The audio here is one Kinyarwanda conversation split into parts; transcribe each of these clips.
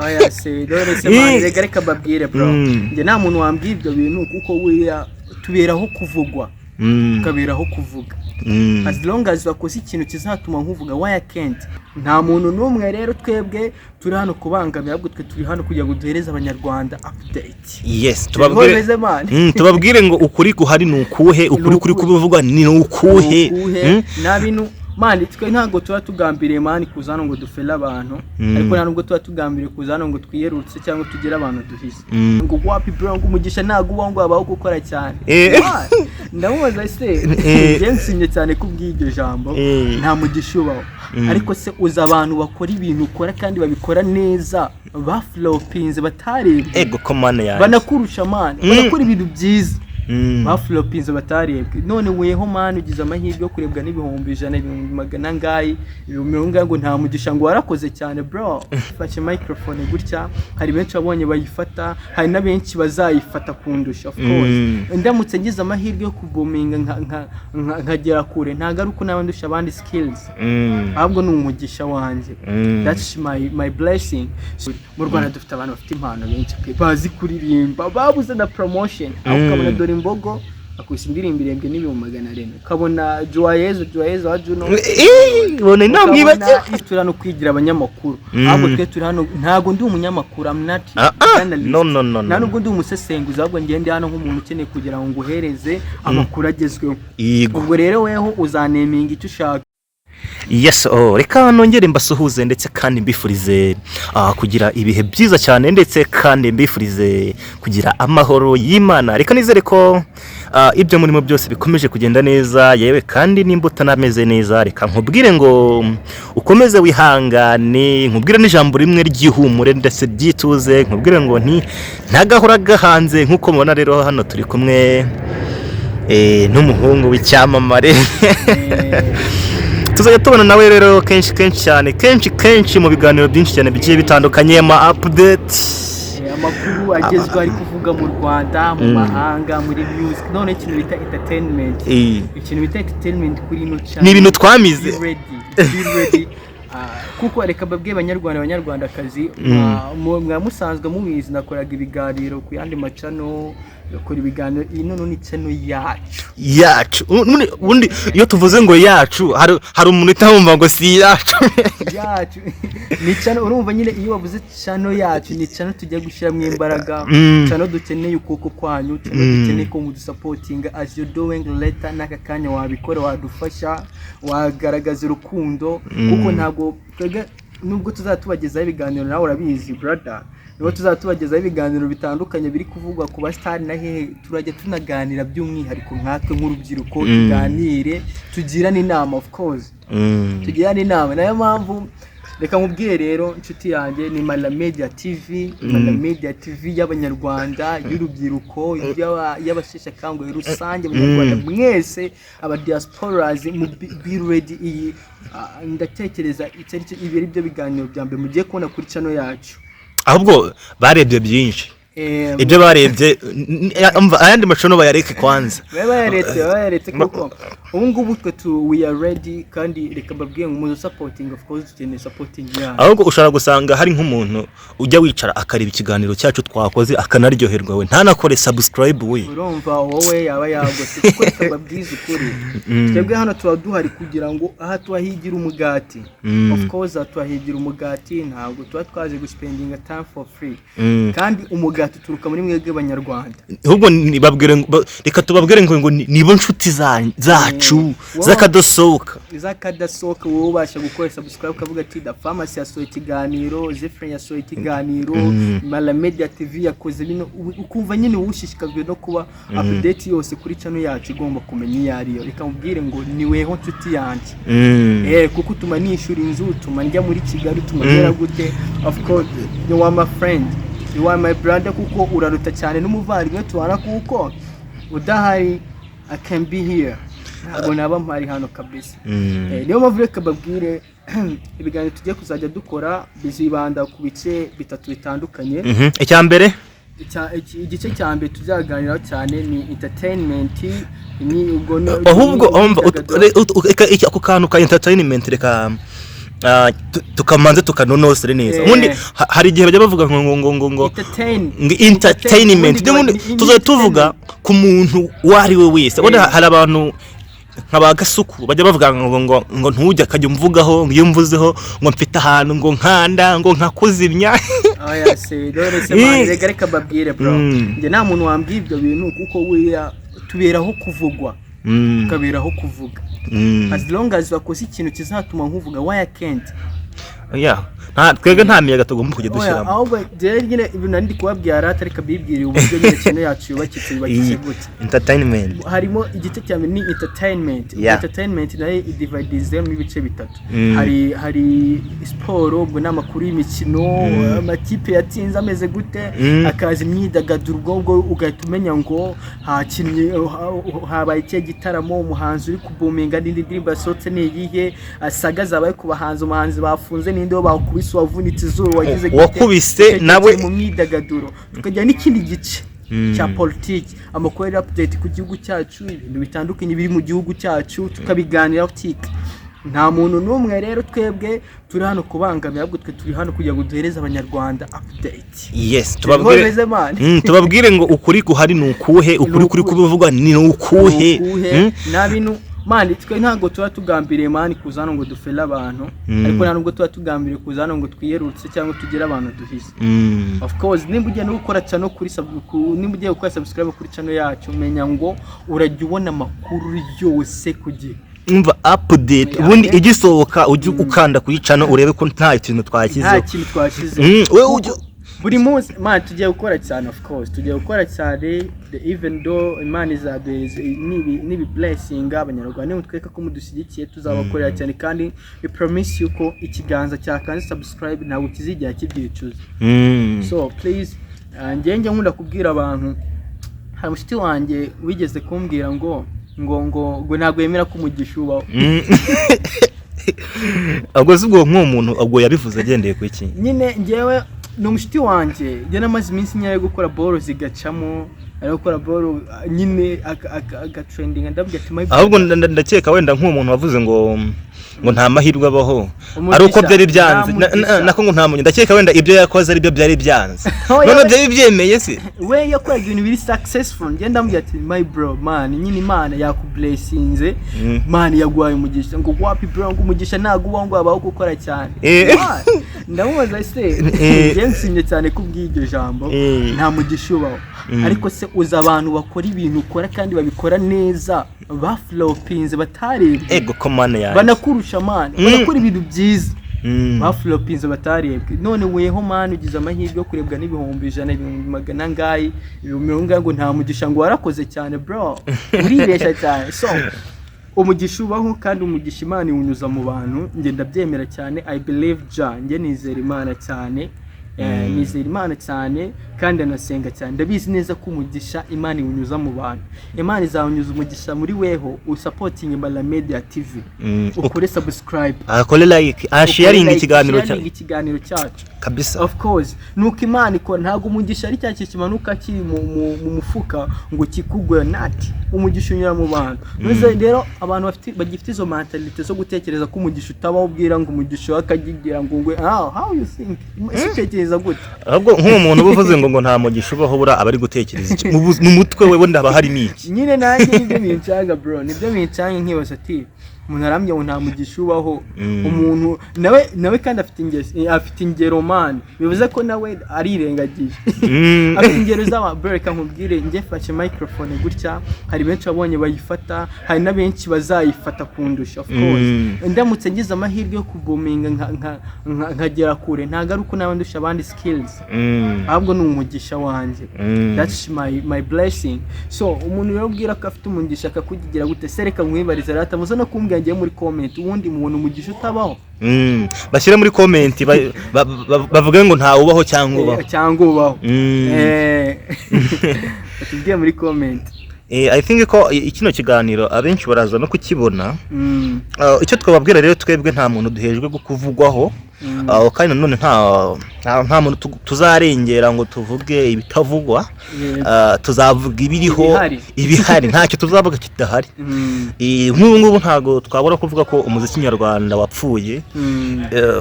aya se Dore se mani rega reka babwire bro nge nta muntu wambwiye ibyo bintu kuko wiya tuberaho kuvugwa ukaberaho kuvuga as long as wakoze ikintu kizatuma nkuvuga why I can't nta muntu numwe rero twebwe turi hano kubangamira ahubwo twe turi hano kugira ngo duhereze abanyarwanda update. Yes, tubabwire ngo ukuri guhari nukuhe, ukuri kuri kubivuga ni nukuhe na bintu mani twe ntago tuba tugambiriye mani kuzana ngo dufela abantu ariko nta nubwo tuba tugambiriye kuzana ngo twiyerutse cyangwa tugera abantu duhise ngo wapi bro ngo umugisha ntago uba ngo abaho gukora cyane ndamubaza se yensimye cyane kubw'iryo jambo nta mugisha ubaho ariko se uza abantu bakora ibintu ukora kandi babikora neza ba flopinze batarebye ego komane yaje banakurusha mani banakora ibintu byiza baflopinze batarebwe none weho mani ugize amahirwe yo kurebwa n'ibihumbi 100 ibihumbi 100 ngayi ibihumbi ngo nta mugisha ngo warakoze cyane bro fashe microphone gutya hari benshi abonye bayifata hari na benshi bazayifata kundusha of course ndamutse ngize amahirwe yo kubominga nkagera kure ntagaruko nabandusha abandi skills ahubwo ni umugisha wanje that's my blessing. Mu Rwanda dufite abantu bafite impano benshi bazi kuririmba babuze na promotion ukabona Dore imbogo akwisi ndirimbirembwe n'ibihumbi 400 ukabona Joyeuse wa Juno bone namwibaze turano kwigira abanyamakuru ahubwo twe turi hano ntago ndi umunyamakuru amnati no nubwo ndi umusesenguzi ahubwo ngende hano nk'umuntu ukeneye kugira ngo nguhereze amakuru agezweho ubwo rero weho uzaneminga icyo ushaka. Yes, reka nongere mbasuhuze ndetse kandi mbifurize kugira ibihe byiza cyane ndetse kandi mbifurize kugira amahoro y'Imana. Reka nizere ko ibyo murimo byose bikomeje kugenda neza yewe kandi n'imbuto nameze neza. Reka nkubwire ngo ukomeze wihangane, nkubwire n'ijambo rimwe ry'ihumure ndetse byituze, nkubwire ngo ntagahora gahanze nkuko mubona rero hano turi kumwe n'umuhungu w'icyamamare tuzajya tubona nawe rero kenshi mu biganiro byinshi cyane bigiye bitandukanye ama update amakuru agezwa ari kuvuga mu Rwanda mu mahanga muri music none ikintu bita entertainment kuri ino cyane ni ibintu twamize be ready kuko reka babwiye abanyarwandakazi musanzwe mubizi nakoraga ibiganiro ku yandi macano yakora ibiganiro ino ni channel yacu undi iyo tuvuze ngo yacu hari umuntu utamumva ngo si yacu ni channel urumva nyine iyo wavuze channel yacu ni channel tujya gushira mu imbaraga channel dukeneye ukoko kwanyu channel dukeneye ko mu supporting as you doing later nakakanya wabikora wadufasha wagaragaza urukundo kuko ntabwo nubwo tuzatubagezaho ibiganiro nawe urabizi brother nibo tuzatubagezaho ibiganiro bitandukanye biri kuvugwa ku bastar na hehe turajya tunaganira by'umwihariko nkatwe nk'urubyiruko tuganire tugirane inama of course tugirane inama nayo mpamvu reka nkubwiye rero inshuti yanjye ni Media TV y'abanyarwanda y'urubyiruko y'abashesha kangoye rusange abanyarwanda mwese aba diasporas mu be ready iyi ndatekereza ibiri byo biganiro byambe mugiye kubona kuri channel yacu ahubwo barebye byinshi ibyo barebye ayandi macono bayareke kwanza bayaretse kuko ubungubu twe we are ready kandi reka mbabwiye ngo muzo supporting of course tukeneye supporting ya ahubwo ushaka gusanga hari nk'umuntu ujya wicara akareba ikiganiro cyacu twakoze akanaryoherwa we ntanakore subscribe we urumva wowe yaba yagose kuko twababwiza ukuri twebwe hano turaduhari kugira ngo aha twahigira umugati of course twahigira umugati ntabwo twaje guspending time for free kandi umugati turuka muri mwebwe abanyarwanda ahubwo nibabwire reka tubabwire ngo nibo nshuti zacu zakadasohoka wowe ubasha gukora subscribe ukavuga ati da pharmacy yasohoye ikiganiro Zefren yasohoye ikiganiro Media TV yakoze bino ukumva nyine ushishikajwe no kuba update yose kuri channel yacu igomba kumenya yariyo reka mubwire ngo ni weho nshuti yanjye kuko tuma nishura inzu tuma njya muri Kigali tumagera gute of course you are my friend you are my brother kuko uraruta cyane n'umuvandimwe tubana kuko udahari I can be here ntabwo naba mpari hano kabisa niyo mpamvu reka babwire ibiganiro tugiye kuzajya dukora bizibanda ku bice bitatu bitandukanye icyambere igice cyambere tuzaganiraho cyane ni entertainment ni ubwo ahubwo ako kantu ka entertainment reka tukamanza tukanonosere neza ubundi hari igihe bajya bavuga ngo entertainment tuzoye tuvuga ku muntu wari we wese ubundi hari abantu nk'abagasuku bajya bavuga ngo ntujya akajya umvugaho ngo iyo mvuzeho ngo mfite ahantu ngo nkanda ngo nkakuzimya oya se Dore se mani reka babwire bro nge nta muntu wambwiye ibyo bintu kuko tuberaho kuvugwa tukaberaho kuvuga as long as wakoze ikintu kizatuma nkuvuga why I can't twebwe nta miyaga tugomba kujya dushyiramo ahubwo rero nyine ibintu ndi kubabwira rata reka bibwire uburyo nyine kintu yacu yubakitse gute entertainment harimo igice cya ni entertainment nayo idivides mu bice bitatu hari sport ubwo n'amakuru y'imikino amakipe yatsinze ameze gute akaza imyidagaduro ubwo ugahita umenya ngo hakinnye habaye iki gitaramo umuhanzi uri kubuminga n'indi ndirimbo yasohotse ni iyihe asaga zabaye ku bahanzi umuhanzi bafunze n'indi bakubise wavunitse izuru wagize wakubise nawe mu myidagaduro tukajya n'ikindi gice cya politiki amakuru update ku gihugu cyacu ibintu bitandukanye biri mu gihugu cyacu tukabiganira utika nta muntu n'umwe rero twebwe turi hano kubangamira ahubwo twe turi hano kugira ngo duhereze abanyarwanda update yes tubabwire ngo ukuri guhari ni ukuhe ukuri kuri kubivuga ni ukuhe na bintu mani twe ntago tuba tugambiriye mani kuzana ngo dufela abantu ariko nta nubwo tuba tugambiriye kuzana ngo twiyerutse cyangwa tugere abantu duhise of course nimba ugiye no gukora channel kuri nimba ugiye gukora subscribe kuri channel yacu menya ngo urajya ubona amakuru yose kugiye umva update ubundi igisohoka ujye ukanda kuri channel urebe ko nta kintu twashyize buri munsi man tugiye gukora cyane of course tugiye gukora cyane even though imana izaduheze nibi blessing abanyarwanda nimutweka ko mudushyigikiye tuzabakorera cyane kandi we promise yuko ikiganza cyakanze subscribe ntabwo kizijya kibyicuza so please njye nkunda kubwira abantu hari mushiti wanjye wigeze kumbwira ngo ntabwo yemera ko umugisha ubaho ubwo zubwo nk'umuntu ubwo yabivuze agendeye ku iki nyine njyewe n'umushiti wanjye njye namaze iminsi nyayo gukora ball zigacamo ari gukora ball nyine agatrending ndavuga ati ahubwo ndakeka wenda nk'umuntu wavuze ngo nta mahirwe abaho ari uko byari byanze nako ngo nta muntu ndakeka wenda ibyo yakoze ari byo byari byanze none byari byemeye se we yakoraga ibintu biri successful njye ndamubwira ati my bro man nyine imana yakublessinze man yaguhaye umugisha ngo wapi bro ngo umugisha nagubaho ngo abaho gukora cyane ndamubaza se njye nsimye cyane kubw'iryo jambo nta mugisha ubaho ariko se uza abantu bakora ibintu ukora kandi babikora neza baflopinze batarebye ego komane yaje banakurusha man banakora ibintu byiza baflopinze batarebwe none weho man ugize amahirwe yo kurebwa n'ibihumbi 100 ibihumbi 100 ngayi ibihumbi ngo nta mugisha ngo warakoze cyane bro uribesha cyane so umugisha ubaho kandi umugisha imana iwunyuza mu bantu nge ndabyemera cyane I believe nge nizera imana cyane nizera imana cyane kandi anasenga cyane ndabizi neza ko umugisha imana iwunyuza mu bantu imana izawunyuza umugisha muri weho usupporting Mbala Media TV ukore subscribe akore like sharing ikiganiro cyacu kabisa of course nuko imana ikora ntago umugisha ari cyacyo kimanuka kiri mu mufuka ngo kikugwe nati umugisha unyura mu bantu none rero abantu bagifite izo mentality zo gutekereza ko umugisha utabaho ubwira ngo umugisha wakagigira ngo how you think utekereza gute ahubwo nk'umuntu uvuze ngo nta mugisha ubaho bura abari gutekereza iki mu mutwe wewe ndaba hari niki nyine nanjye nibyo bincanga bro nibyo bincanga nkibaza ati umuntu aramye ngo nta mugisha ubaho umuntu nawe kandi afite ingero man bivuze ko nawe arirengagije afite ingero z'ababereka nkubwire njye fashe microphone gutya hari benshi abonye bayifata hari na benshi bazayifata kundusha of course ndamutse ngize amahirwe yo kubuminga nkagera kure ntagaruko n'abandusha abandi skills ahubwo ni umugisha wanjye that's my blessing so umuntu rero ubwira ko afite umugisha akakugira gute sereka mwibariza rata muzo no kumbwira ngiye muri comment ubundi umuntu umugisha utabaho bashyira muri comment bavuga ngo nta ubaho cyangwa ubaho batubwiye muri comment I think ko ikino kiganiro abenshi baraza no kukibona. Icyo twababwira rero twebwe nta muntu duhejwe kuvugwaho, kandi none nta muntu tuzarengera ngo tuvuge ibitavugwa. Tuzavuga ibihari ntacyo tuzavuga kidahari. Nk'ubu ntago twabura kuvuga ko umuziki nyarwanda wapfuye,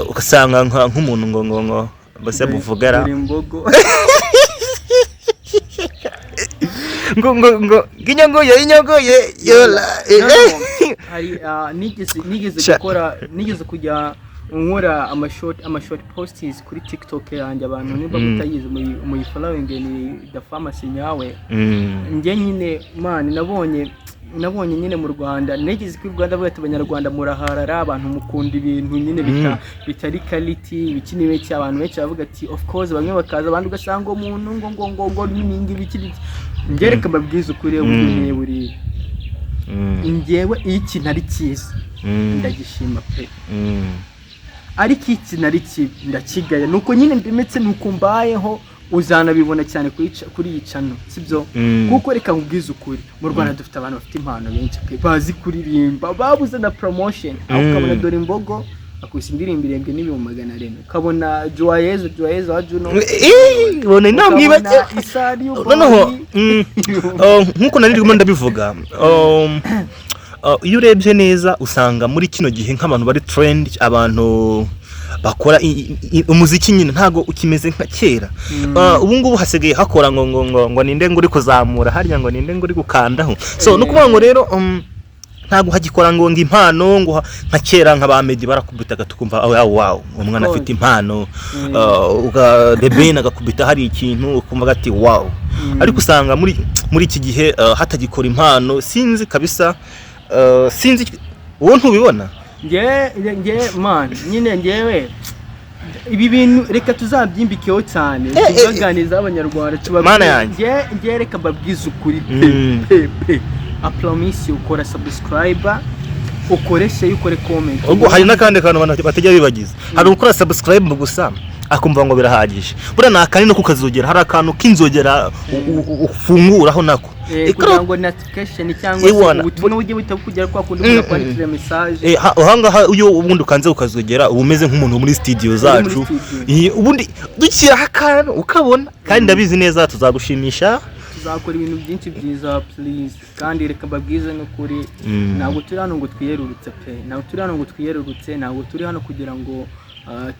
ugasanga nk'umuntu ngo base buvugara ngo inyogoye yola. Hari nigeze kujya nkora amashort posts kuri TikTok yanjye, abantu niba mutayize mu following ni the pharmacy nyawe. Nge nyine man nabonye nyine mu Rwanda, negeze ku Rwanda bwate abanyarwanda muraharara, abantu mukunda ibintu nyine bitari quality, bikiniwe cy'abantu benshi bavuga ati of course, bamwe bakaza abandi ugasanga umuntu ngo n'ingi bikiri. Ngereka babwiza ukuri ubunye buri ngewe iki ntari cyiza ndagishima pe, ariko iki ntari ndakigaya nuko nyine ndemetse nuko mbayeho, uzanabibona cyane kuri iyi channel sibyo. Kuko reka nkubwiza ukuri, mu Rwanda dufite abantu bafite impano benshi pe, bazi kuririmba, babuze na promotion. Aho ukabona Dore imbogo akwise indirimbo irembwe n'ibihumbi 400, ukabona Joyezo wa Juno ubona namwibake noneho. Nkuko nari ndimo ndabivuga, iyo urebye neza usanga muri kino gihe nk'abantu bari trend, abantu bakora umuziki nyine ntago ukimeze nka kera. Ubu ngubu hasigaye hakora ngo ninde ngo uri kuzamura harya, ngo ninde ngo uri gukandaho. So nukuvuga ngo rero ntago hagikora ngo impano ngo nka kera nk'abamedi barakubitaga tukumva wow umwana afite impano, Debena agakubita hari ikintu ukumva gati wow. Ariko usanga muri iki gihe hatagikora impano, sinzi kabisa. Sinzi wowe ntubibona? Nge man nyine ngewe ibi bintu reka tuzabyimbikeho cyane, tubaganiza abanyarwanda nge reka babwiza ukuri pe. I promise you, ukora subscriber, ukore share, ukore comment. Ubwo hari nakandi kantu batajya bibagiza, hari ukora subscribe gusa akumva ngo birahagije. Bura nakani no kukazogera, hari akantu k'inzogera ufunguraho nako kugira ngo notification cyangwa ubutumwa bujye butakugera kwa kundi kwandikira message. Uhanga uyo ubundi ukanze ukazogera ubumeze nk'umuntu muri studio zacu, ubundi dukira akantu ukabona. Kandi ndabizi neza tuzagushimisha, tuzakora ibintu byinshi byiza please. Kandi reka babwize no kuri, ntabwo turi hano ngo twiyerurutse pe, ntabwo turi hano kugira ngo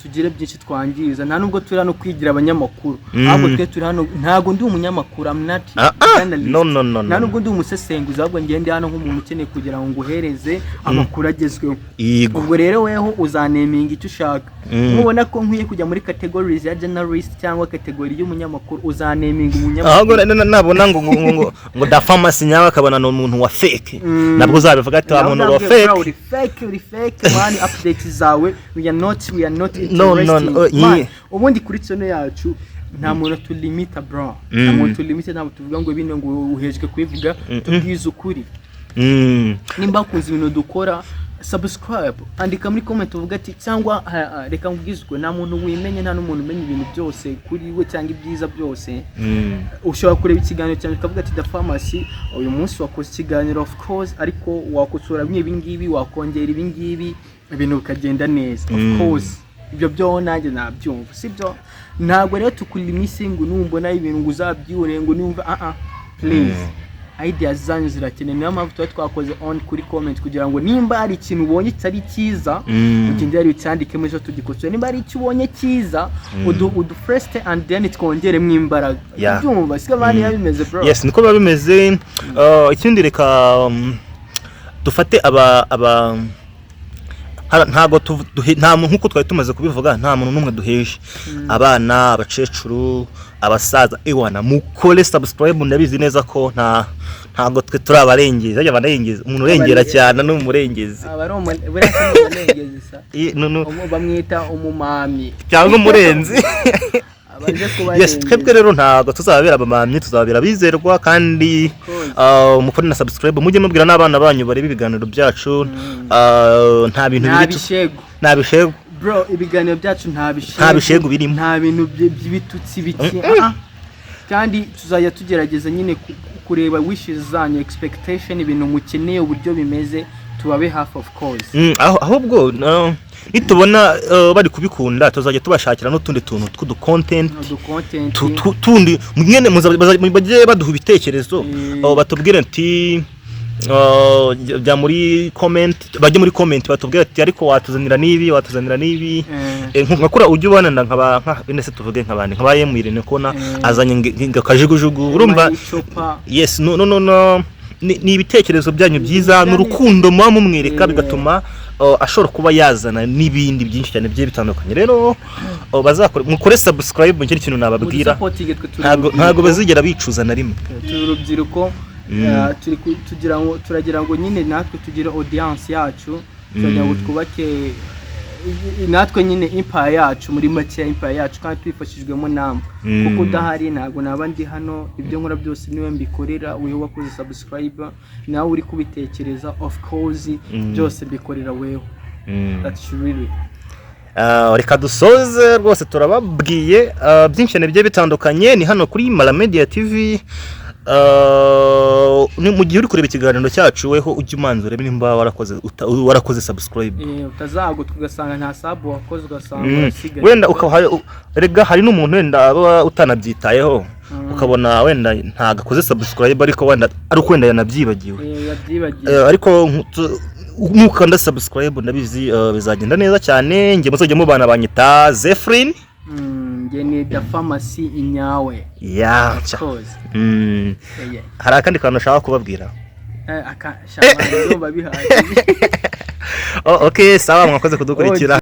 tugire byinshi twangiza, nta nubwo turi hano kwigira abanyamakuru. Ahubwo twe turi hano, ntago ndi umunyamakuru, I'm not no nta nubwo ndi umusesenguzi, ahubwo ngende hano nk'umuntu ukeneye kugira ngo nguhereze amakuru agezweho. Ubwo rero weho uzaneminga icyo ushaka. Mubona ko nkwiye kujya muri categories ya journalist cyangwa category y'umunyamakuru, uzaneminga umunyamakuru. Ahubwo nabona ngo da pharmacy nyawe akabona no umuntu wa fake, nabwo uzabivuga ati wa muntu wa fake. Uri fake man, updates zawe we are not interested. Ubundi kuri channel yacu nta muntu tulimita bro, nta muntu tulimita, ntabwo tuvuga ngo ibintu ngo uhejwe kwivuga, tubwiza ukuri. Nimba kunze ibintu dukora subscribe, andika muri comment uvuga ati cyangwa reka nkubwize uko nta muntu wimenye, nta n'umuntu umenya ibintu byose kuri we cyangwa ibyiza byose. Ushobora kureba ikiganiro cyane ukavuga ati the pharmacy uyu munsi wakoze ikiganiro of course, ariko wakosora ibi ngibi, wakongera ibi ngibi, ibintu bikagenda neza. Of course ibyo byo nanjye nabyumva sibyo. Ntabwo rero tukulimise ngo numbona ibintu ngo uzabyure ngo numva please. Ideas zanyu zirakeneye, niyo mpamvu twakoze on kuri comment kugira ngo nimba ari ikintu ubonye kitari cyiza ukindi ari ucyandike muri zo tugikosora. Nimba ari icyo ubonye cyiza udu first and then twongere mu imbaraga. Byumva sika bani yabimeze bro. Yes, niko babimeze. Ikindi reka dufate aba ntago nta muntu nkuko twari tumaze kubivuga, nta muntu numwe duheje. Abana, abacecuru, abasaza, ewana mukole subscribe. Ndabizi neza ko ntago twe turi abarengezi, ajya barengeza umuntu urengera cyane n'umurengezi. Abarengezi sa bamwita umumami cyangwa umurenzi. Yes, twebwe rero ntago tuzabera abamamyi, tuzabera bizerwa. Kandi mukore na subscribe, mujye mubwira n'abana banyu bareba ibiganiro byacu. Nta bintu biri nabishego bro, ibiganiro byacu nta bishego birimo, nta bintu by'ibitutsi biki. kandi tuzajya tugerageza nyine kureba wishes zanyu, expectation, ibintu mukeneye uburyo bimeze, tubabe half of course. Ahubwo nitubona bari kubikunda tuzajya tubashakira n'utundi tuntu tw'udu content tundi mwene bagiye baduha ibitekerezo batubwire ati bya muri comment, bajye muri comment batubwire ati ariko watuzanira nibi nkakura ujye ubana nkaba nese tuvuge nk'abandi nkabaye mwirene kona azanye ngakajugujugu urumva. Yes, no ni ibitekerezo byanyu byiza n'urukundo muba mumwereka bigatuma ashobora kuba yazana n'ibindi byinshi cyane bye bitandukanye. Rero bazakora mukore subscribe mu kintu nababwira, ntago bazigera bicuza na rimwe. Turubyiruko turagira ngo nyine natwe tugire audience yacu, turagira ngo twubake natwe nyine empire yacu, muri make empire yacu, kandi twifashijwemo namwe kuko udahari ntago nabandi hano. Ibyo nkora byose niwe mbikorera, wewe wakoze subscribe, nawe uri kubitekereza, of course byose bikorera wewe. That's really reka dusoze rwose turababwiye byinshi cyane bigiye bitandukanye. Ni hano kuri Mara Media TV. Mu gihe uri kureba ikiganiro cyacu weho ujye umanzura nimba warakoze subscribe, utazago tugasanga nta sub wakoze ugasanga urasigaye, wenda rega hari n'umuntu wenda utanabyitayeho ukabona wenda ntagakoze subscribe ariko wenda ari uko wenda yanabyibagiwe, ariko nukanda subscribe ndabizi bizagenda neza cyane. Ngiye muzajya mubana banyita Zefrin, ni the pharmacy inyawe. Hari akandi kantu nashaka kubabwira. Akashaka babihaye. Okay, sawa, mwakoze kudukurikira.